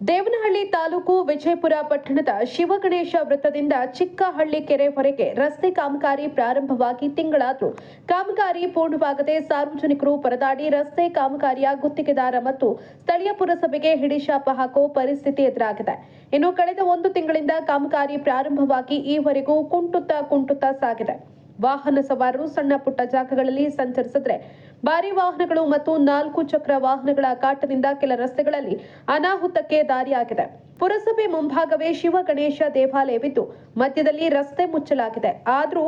ದೇವನಹಳ್ಳಿ ತಾಲೂಕು ವಿಜಯಪುರ ಪಟ್ಟಣದ ಶಿವಗಣೇಶ ವೃತ್ತದಿಂದ ಚಿಕ್ಕಹಳ್ಳಿ ಕೆರೆವರೆಗೆ ರಸ್ತೆ ಕಾಮಗಾರಿ ಪ್ರಾರಂಭವಾಗಿ ತಿಂಗಳಾದರೂ ಕಾಮಗಾರಿ ಪೂರ್ಣವಾಗದೆ ಸಾರ್ವಜನಿಕರು ಪರದಾಡಿ ರಸ್ತೆ ಕಾಮಗಾರಿಯ ಗುತ್ತಿಗೆದಾರ ಮತ್ತು ಸ್ಥಳೀಯ ಪುರಸಭೆಗೆ ಹಿಡಿಶಾಪ ಹಾಕುವ ಪರಿಸ್ಥಿತಿ ಎದುರಾಗಿದೆ. ಇನ್ನು ಕಳೆದ 1 ತಿಂಗಳಿಂದ ಕಾಮಗಾರಿ ಪ್ರಾರಂಭವಾಗಿ ಈವರೆಗೂ ಕುಂಟುತ್ತಾ ಸಾಗಿದೆ. ವಾಹನ ಸವಾರರು ಸಣ್ಣ ಪುಟ್ಟ ಜಾಗಗಳಲ್ಲಿ ಸಂಚರಿಸಿದ್ರೆ ಭಾರಿ ವಾಹನಗಳು ಮತ್ತು 4 ಚಕ್ರ ವಾಹನಗಳ ಕಾಟದಿಂದ ಕೆಲ ರಸ್ತೆಗಳಲ್ಲಿ ಅನಾಹುತಕ್ಕೆ ದಾರಿಯಾಗಿದೆ. ಪುರಸಭೆ ಮುಂಭಾಗವೇ ಶಿವಗಣೇಶ ದೇವಾಲಯವಿದ್ದು ಮಧ್ಯದಲ್ಲಿ ರಸ್ತೆ ಮುಚ್ಚಲಾಗಿದೆ. ಆದರೂ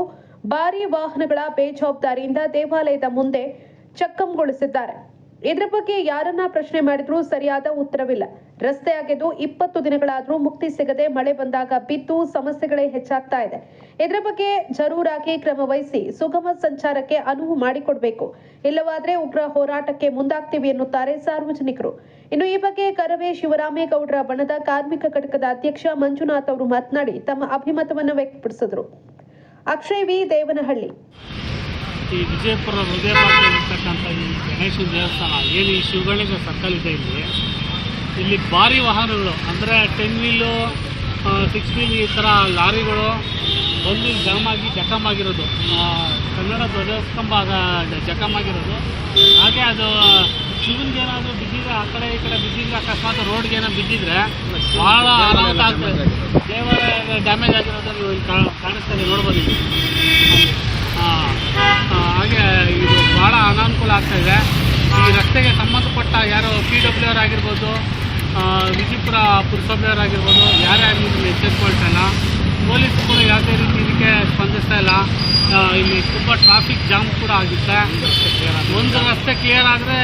ಭಾರಿ ವಾಹನಗಳ ಬೇಜವಾಬ್ದಾರಿಯಿಂದ ದೇವಾಲಯದ ಮುಂದೆ ಚಕ್ಕಂಗೊಳಿಸಿದ್ದಾರೆ. ಇದರ ಬಗ್ಗೆ ಯಾರನ್ನ ಪ್ರಶ್ನೆ ಮಾಡಿದ್ರೂ ಸರಿಯಾದ ಉತ್ತರವಿಲ್ಲ. ರಸ್ತೆ ಆಗಿದ್ದು 20 ದಿನಗಳಾದರೂ ಮುಕ್ತಿ ಸಿಗದೆ ಮಳೆ ಬಂದಾಗ ಬಿದ್ದು ಸಮಸ್ಯೆಗಳೇ ಹೆಚ್ಚಾಗ್ತಾ ಇದೆ. ಇದರ ಬಗ್ಗೆ ಜರೂರಾಗಿ ಕ್ರಮ ವಹಿಸಿ ಸುಗಮ ಸಂಚಾರಕ್ಕೆ ಅನುವು ಮಾಡಿಕೊಡಬೇಕು. ಇಲ್ಲವಾದ್ರೆ ಉಗ್ರ ಹೋರಾಟಕ್ಕೆ ಮುಂದಾಗ್ತೀವಿ ಎನ್ನುತ್ತಾರೆ ಸಾರ್ವಜನಿಕರು. ಇನ್ನು ಈ ಬಗ್ಗೆ ಕರವೇ ಶಿವರಾಮೇಗೌಡರ ಬಣದ ಕಾರ್ಮಿಕ ಘಟಕದ ಅಧ್ಯಕ್ಷ ಮಂಜುನಾಥ್ ಅವರು ಮಾತನಾಡಿ ತಮ್ಮ ಅಭಿಮತವನ್ನು ವ್ಯಕ್ತಪಡಿಸಿದರು. ಅಕ್ಷಯ್ ವಿ, ದೇವನಹಳ್ಳಿ. ಈ ವಿಜಯಪುರ ಹೃದಯ ಭಾಗದಲ್ಲಿರ್ತಕ್ಕಂಥ ಈ ಗಣೇಶ ದೇವಸ್ಥಾನ ಏನು ಈ ಶಿವಗಣೇಶ ಸರ್ಕಲ್ ಇದೆ, ಇಲ್ಲಿ ಭಾರಿ ವಾಹನಗಳು ಅಂದರೆ 10 ವೀಲು 6 ವೀಲ್ ಈ ಥರ ಲಾರಿಗಳು ಬಂದು ಜಖಮ್ ಆಗಿರೋದು, ಕನ್ನಡ ಧ್ವಜಸ್ತಂಭ ಜಖಮ್ ಆಗಿರೋದು. ಹಾಗೆ ಅದು ಶಿವನಿಗೆ ಏನಾದರೂ ಬಿದ್ದಿದ್ರೆ ಆ ಕಡೆ ಈ ಕಡೆ ಬಿದ್ದಿದ್ರೆ ಅಕಸ್ಮಾತ್ ರೋಡ್ಗೆ ಏನೋ ಬಿದ್ದಿದ್ರೆ ಭಾಳ ಅನಾಹುತ ಆಗ್ತದೆ. ದೇವಾಲಯ ಡ್ಯಾಮೇಜ್ ಆಗಿರೋದು ನೀವು ಕಾಣಿಸ್ತದೆ, ನೋಡ್ಬೋದು. ಹಾಗೆ ಇದು ಭಾಳ ಅನಾನುಕೂಲ ಆಗ್ತಾಯಿದೆ. ಈ ರಸ್ತೆಗೆ ಸಂಬಂಧಪಟ್ಟ ಯಾರು PWR ಆಗಿರ್ಬೋದು, ವಿಜಯಪುರ ಪುರಸಭೆಯವರಾಗಿರ್ಬೋದು, ಯಾರೇ ಆಗಿರ್ಬೋದು ಎಚ್ಚೆತ್ಕೊಳ್ತಾ ಇಲ್ಲ. ಪೊಲೀಸ್ ಕೂಡ ಯಾವುದೇ ರೀತಿ ಇದಕ್ಕೆ ಸ್ಪಂದಿಸ್ತಾ ಇಲ್ಲ. ಇಲ್ಲಿ ತುಂಬ ಟ್ರಾಫಿಕ್ ಜಾಮ್ ಕೂಡ ಆಗುತ್ತೆ. ಒಂದು ರಸ್ತೆ ಕ್ಲಿಯರ್ ಆದರೆ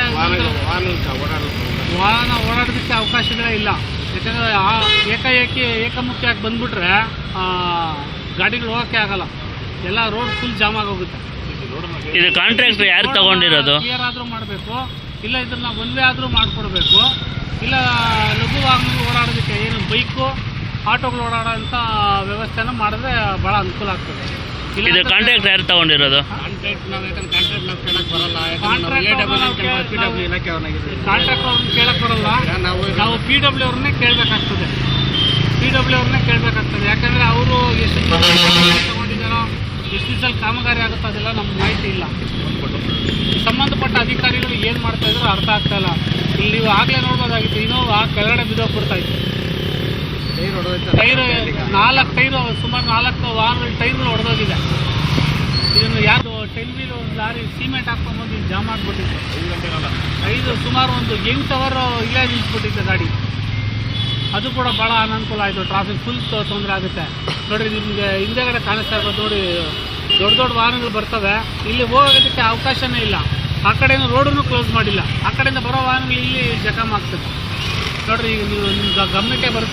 ವಾಹನ ಓಡಾಡೋದಕ್ಕೆ ಅವಕಾಶಗಳೇ ಇಲ್ಲ. ಯಾಕಂದರೆ ಏಕಮುಖಿಯಾಗಿ ಬಂದ್ಬಿಟ್ರೆ ಗಾಡಿಗಳು ಹೋಗೋಕ್ಕೆ ಆಗಲ್ಲ. ಎಲ್ಲ ರೋಡ್ ಫುಲ್ ಜಾಮ್ ಆಗೋಗುತ್ತೆ. ಇದು ಕಾಂಟ್ರಾಕ್ಟ್ ಯಾರು ತಗೊಂಡಿರೋದು? ಕ್ಲಿಯರ್ ಆದರೂ ಮಾಡಬೇಕು, ಇಲ್ಲ ಇದನ್ನ ಒಂದೇ ಆದರೂ ಮಾಡಿಕೊಡ್ಬೇಕು. ಇಲ್ಲ ಲಘು ವಾಹನಗಳು ಓಡಾಡೋದಕ್ಕೆ ಏನು ಬೈಕು ಆಟೋಗಳು ಓಡಾಡೋಂಥ ವ್ಯವಸ್ಥೆನ ಮಾಡಿದ್ರೆ ಭಾಳ ಅನುಕೂಲ ಆಗ್ತದೆ. ಇದು ಕಾಂಟ್ರಾಕ್ಟ್ ಯಾರು ತಗೊಂಡಿರೋದು? ಕಾಂಟ್ರಾಕ್ಟ್ ನಾವು ಕೇಳಕ್ಕೆ ಬರಲ್ಲ. ಕಾಂಟ್ರಾಕ್ಟ್ ಅವ್ರನ್ನ ಕೇಳಕ್ಕೆ ಬರಲ್ಲ. ನಾವು PW ಅವ್ರನ್ನೇ ಕೇಳಬೇಕಾಗ್ತದೆ. ಯಾಕಂದರೆ ಅವರು ಎಷ್ಟು ತಗೊಂಡಿದ್ದಾರೋ, ಎಷ್ಟು ದಿವಸ ಕಾಮಗಾರಿ ಆಗುತ್ತೋ ಅದೆಲ್ಲ ನಮ್ಗೆ ಮಾಹಿತಿ ಇಲ್ಲ. ಸಂಬಂಧಪಟ್ಟ ಅಧಿಕಾರಿಗಳು ಏನು ಮಾಡ್ತಾ ಇದ್ರು ಅರ್ಥ ಆಗ್ತಾ ಇಲ್ಲ. ಇಲ್ಲಿ ನೀವು ಆಗಲೇ ನೋಡ್ಬೋದಾಗಿತ್ತು, ಇನ್ನೋವಾ ಕೆಳಗಡೆ ಬಿದ್ದೋಗ್ಬಿಡ್ತಾಯಿತ್ತು. ಟೈರು 4 ಟೈರು, ಸುಮಾರು 4 ವಾಹನಗಳ ಟೈರ್ಗಳು ಹೊಡೆದೋಗಿದೆ. ಇದನ್ನು ಯಾರು 10 ವೀಲ್ ಒಂದು ಲಾರಿ ಸಿಮೆಂಟ್ ಹಾಕ್ಕೊಂಬಂದು ಇಲ್ಲಿ ಜಾಮ್ ಆಗಿಬಿಟ್ಟಿತ್ತು. ಸುಮಾರು ಒಂದು 8 ಅವರ್ ಇಲ್ಲೇ ನಿಂತ್ಬಿಟ್ಟಿತ್ತು ಗಾಡಿ. ಅದು ಕೂಡ ಭಾಳ ಅನಾನುಕೂಲ ಆಯಿತು. ಟ್ರಾಫಿಕ್ ಫುಲ್ ತೊಂದರೆ ಆಗುತ್ತೆ. ನೋಡಿರಿ, ನಿಮಗೆ ಹಿಂದೆಗಡೆ ಕಾಣಿಸ್ತಾ ಇರ್ಬೋದು ನೋಡಿ, ದೊಡ್ಡ ವಾಹನಗಳು ಬರ್ತವೆ. ಇಲ್ಲಿ ಹೋಗೋದಕ್ಕೆ ಅವಕಾಶನೇ ಇಲ್ಲ. ಆ ಕಡೆಯಿಂದ ರೋಡನ್ನು ಕ್ಲೋಸ್ ಮಾಡಿಲ್ಲ. ಆ ಕಡೆಯಿಂದ ಬರೋ ವಾಹನಗಳು ಇಲ್ಲಿ ಜಖಮ್ ಆಗ್ತದೆ. ನೋಡಿರಿ, ಈಗ ನೀವು ನಿಮ್ಮ ಗಮನಕ್ಕೆ ಬರುತ್ತೆ.